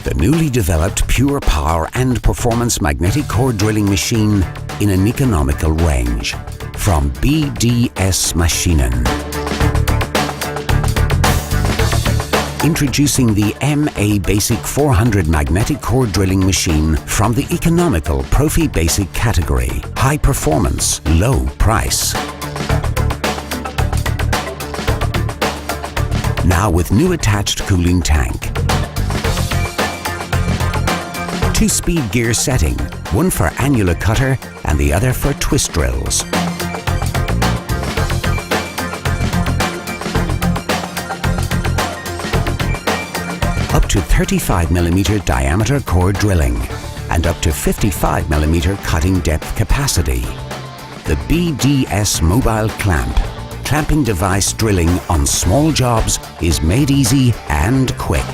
The newly developed pure power and performance magnetic core drilling machine in an economical range from BDS Maschinen. Introducing the MABasic 400 magnetic core drilling machine from the economical Profi Basic category. High performance, low price. Now with new attached cooling tank. 2-speed gear setting, one for annular cutter and the other for twist drills. Up to 35mm diameter core drilling and up to 55mm cutting depth capacity. The BDS mobile clamp, clamping device drilling on small jobs, is made easy and quick.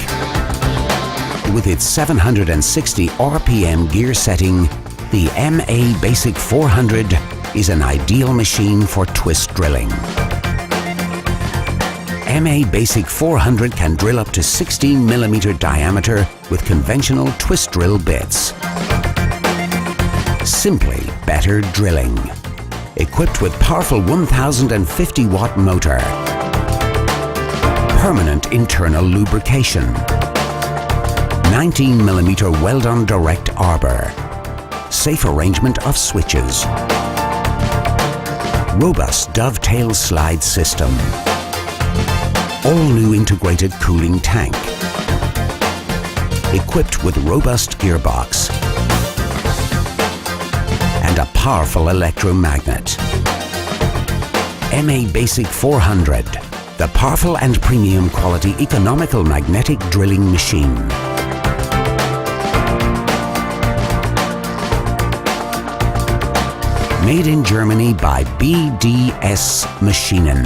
With its 760 RPM gear setting, the MABasic 400 is an ideal machine for twist drilling. MABasic 400 can drill up to 16mm diameter with conventional twist drill bits. Simply better drilling. Equipped with powerful 1050 watt motor. Permanent internal lubrication. 19mm Weldon direct arbor. Safe arrangement of switches. Robust dovetail slide system. All-new integrated cooling tank. Equipped with robust gearbox. And a powerful electromagnet. MABasic 400, the powerful and premium quality economical magnetic drilling machine. Made in Germany by BDS Maschinen.